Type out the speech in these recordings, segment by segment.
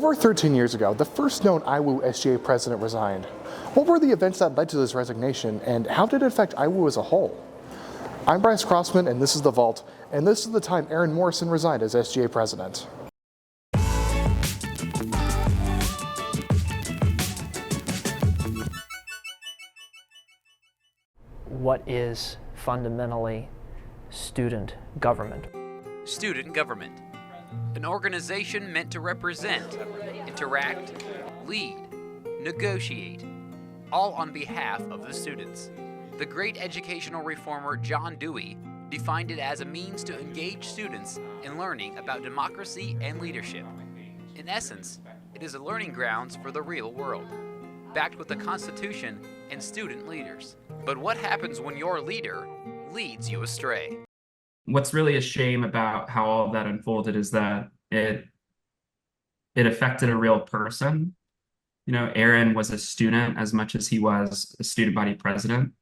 Over 13 years ago, the first known IWU SGA president resigned. What were the events that led to this resignation, and how did it affect IWU as a whole? I'm Bryce Crossman, and this is The Vault, and this is the time Aaron Morrison resigned as SGA president. What is fundamentally student government? Student government, an organization meant to represent, interact, lead, negotiate, all on behalf of the students. The great educational reformer John Dewey defined it as a means to engage students in learning about democracy and leadership. In essence, it is a learning grounds for the real world, backed with the Constitution and student leaders. But what happens when your leader leads you astray? What's really a shame about how all of that unfolded is that it affected a real person. You know, Aaron was a student as much as he was a student body president.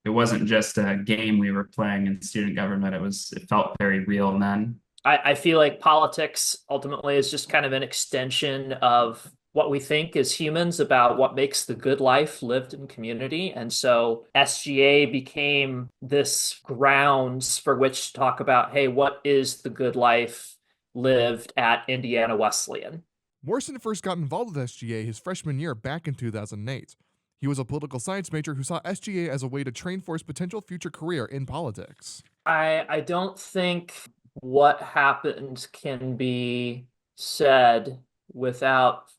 It wasn't just a game we were playing in student government. It felt very real then. I feel like politics ultimately is just kind of an extension of what we think as humans about what makes the good life lived in community. And so SGA became this grounds for which to talk about, hey, what is the good life lived at Indiana Wesleyan? Morrison first got involved with SGA his freshman year back in 2008. He was a political science major who saw SGA as a way to train for his potential future career in politics. I don't think what happened can be said without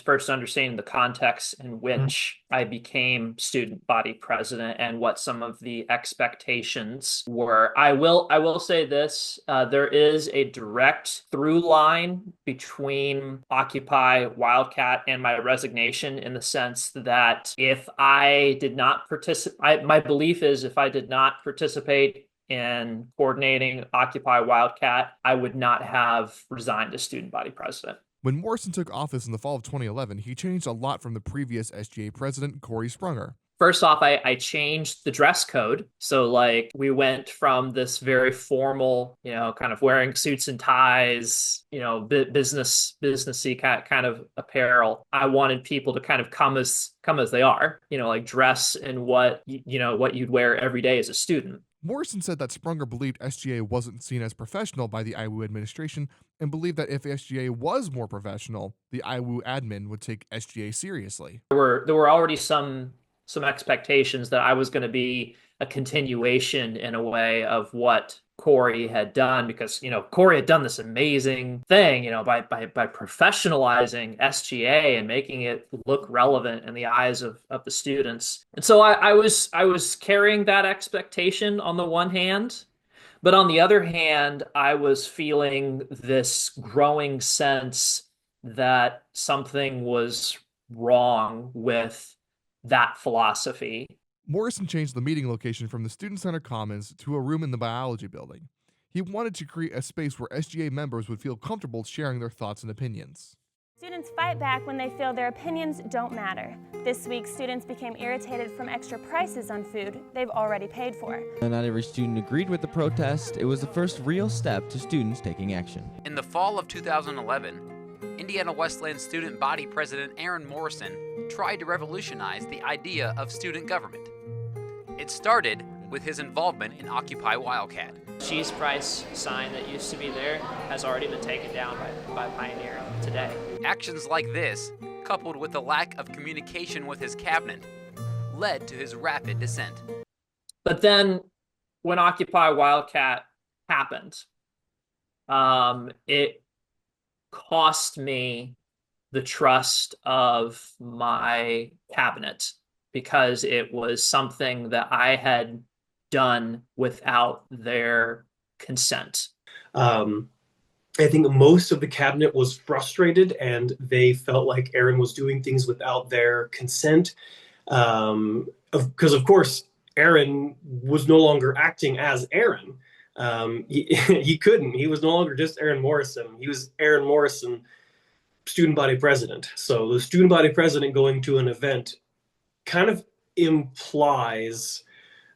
first understanding the context in which I became student body president and what some of the expectations were. I will say this, there is a direct through line between Occupy Wildcat and my resignation, in the sense that if I did not participate, my belief is if I did not participate in coordinating Occupy Wildcat, I would not have resigned as student body president. When Morrison took office in the fall of 2011, he changed a lot from the previous SGA president, Corey Sprunger. First off, I changed the dress code. So we went from this very formal, kind of wearing suits and ties, businessy kind of apparel. I wanted people to kind of come as they are, dress in what you'd wear every day as a student. Morrison said that Sprunger believed SGA wasn't seen as professional by the IWU administration and believed that if SGA was more professional, the IWU admin would take SGA seriously. There were already some expectations that I was going to be a continuation in a way of what Corey had done, because Corey had done this amazing thing by professionalizing SGA and making it look relevant in the eyes of the students. And so I was carrying that expectation on the one hand, but on the other hand, I was feeling this growing sense that something was wrong with that philosophy. Morrison changed the meeting location from the Student Center Commons to a room in the biology building. He wanted to create a space where SGA members would feel comfortable sharing their thoughts and opinions. Students fight back when they feel their opinions don't matter. This week, students became irritated from extra prices on food they've already paid for. Not every student agreed with the protest. It was the first real step to students taking action. In the fall of 2011, Indiana Wesleyan student body president Aaron Morrison tried to revolutionize the idea of student government. It started with his involvement in Occupy Wildcat. Cheese price sign that used to be there has already been taken down by Pioneer today. Actions like this, coupled with the lack of communication with his cabinet, led to his rapid descent. But then when Occupy Wildcat happened, it cost me the trust of my cabinet, because it was something that I had done without their consent. I think most of the cabinet was frustrated, and they felt like Aaron was doing things without their consent. Because, of course, Aaron was no longer acting as Aaron. He couldn't. He was no longer just Aaron Morrison. He was Aaron Morrison, student body president. So the student body president going to an event kind of implies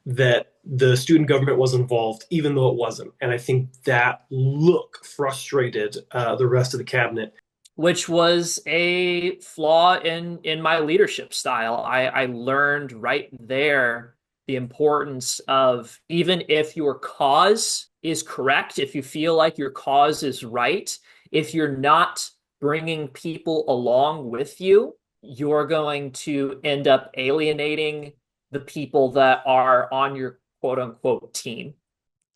that the student government was involved, even though it wasn't. And I think that look frustrated the rest of the cabinet. which was a flaw in my leadership style. I learned right there the importance of, even if your cause is correct, if you feel like your cause is right, if you're not bringing people along with you, you're going to end up alienating the people that are on your quote unquote team.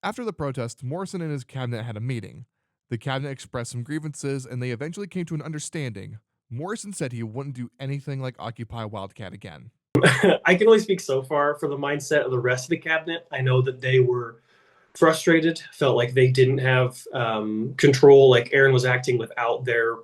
After the protest, Morrison and his cabinet had a meeting. The cabinet expressed some grievances and they eventually came to an understanding. Morrison said he wouldn't do anything like Occupy Wildcat again. I can only speak so far for the mindset of the rest of the cabinet. I know that they were frustrated, felt like they didn't have control, like Aaron was acting without their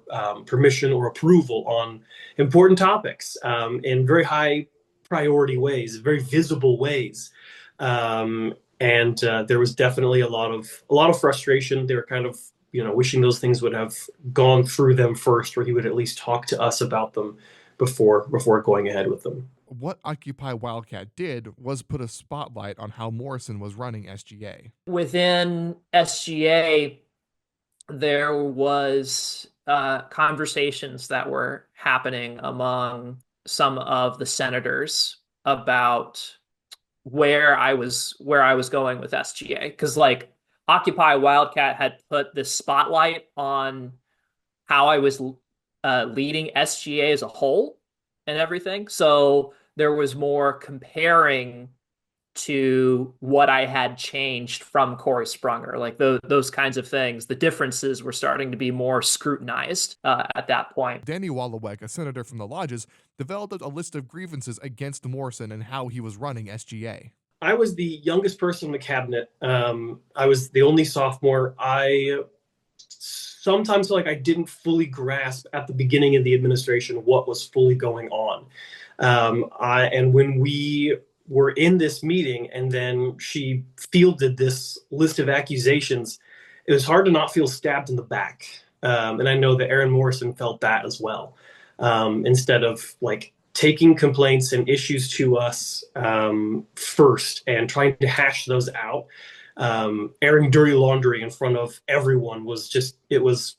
permission or approval on important topics in very high priority ways, very visible ways. And there was definitely a lot of frustration. They were kind of, wishing those things would have gone through them first, or he would at least talk to us about them before going ahead with them. What Occupy Wildcat did was put a spotlight on how Morrison was running SGA. Within SGA, there was conversations that were happening among some of the senators about where I was going with SGA, because like Occupy Wildcat had put this spotlight on how I was leading SGA as a whole and everything. So there was more comparing to what I had changed from Corey Sprunger, like those kinds of things. The differences were starting to be more scrutinized at that point. Danny Wallowek, a senator from the Lodges, developed a list of grievances against Morrison and how he was running SGA. I was the youngest person in the cabinet. I was the only sophomore. I sometimes feel like I didn't fully grasp at the beginning of the administration what was fully going on. And when we were in this meeting and then she fielded this list of accusations, it was hard to not feel stabbed in the back. And I know that Aaron Morrison felt that as well. Instead of like taking complaints and issues to us first and trying to hash those out, airing dirty laundry in front of everyone was just, it was,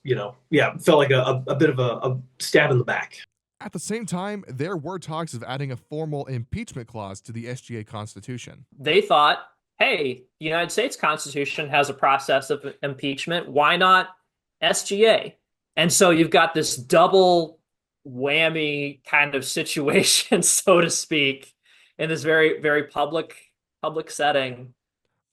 felt like a bit of a stab in the back. At the same time, there were talks of adding a formal impeachment clause to the SGA Constitution. They thought, hey, the United States Constitution has a process of impeachment. Why not SGA? And so you've got this double whammy kind of situation, so to speak, in this very, very public setting.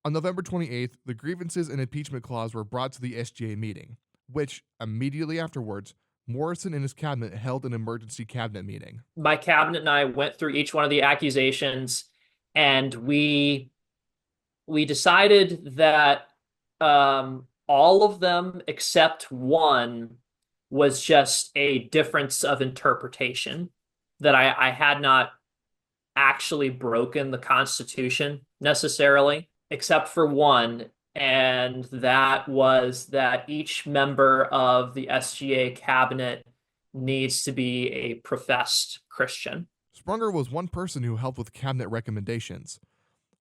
On November 28th, the grievances and impeachment clause were brought to the SGA meeting, which, immediately afterwards, Morrison and his cabinet held an emergency cabinet meeting. My cabinet and I went through each one of the accusations, and we decided that all of them except one was just a difference of interpretation, that I had not actually broken the Constitution necessarily, except for one. And that was that each member of the SGA cabinet needs to be a professed Christian. Sprunger was one person who helped with cabinet recommendations.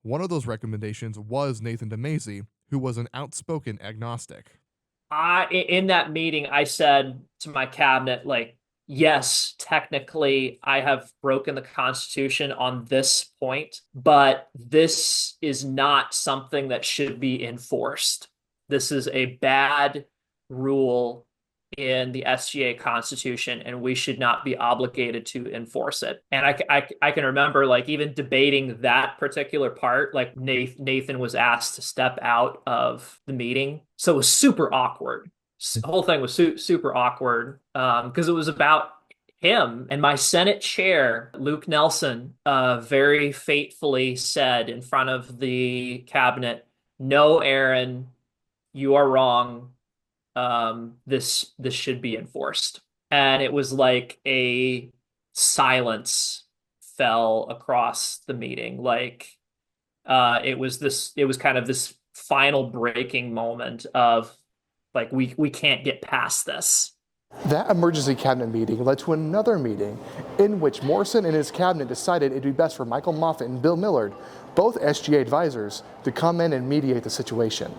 One of those recommendations was Nathan DeMazy, who was an outspoken agnostic. In that meeting, I said to my cabinet, like, yes, technically I have broken the Constitution on this point, but this is not something that should be enforced. This is a bad rule in the SGA Constitution, and we should not be obligated to enforce it. And I can remember, like, even debating that particular part, like Nathan was asked to step out of the meeting. So it was super awkward. The whole thing was super awkward because it was about him. And my Senate chair, Luke Nelson, very fatefully said in front of the cabinet, "No, Aaron, you are wrong. This should be enforced." And it was like a silence fell across the meeting. Like it was kind of this final breaking moment of like, we can't get past this. That emergency cabinet meeting led to another meeting in which Morrison and his cabinet decided it'd be best for Michael Moffat and Bill Millard, both SGA advisors, to come in and mediate the situation.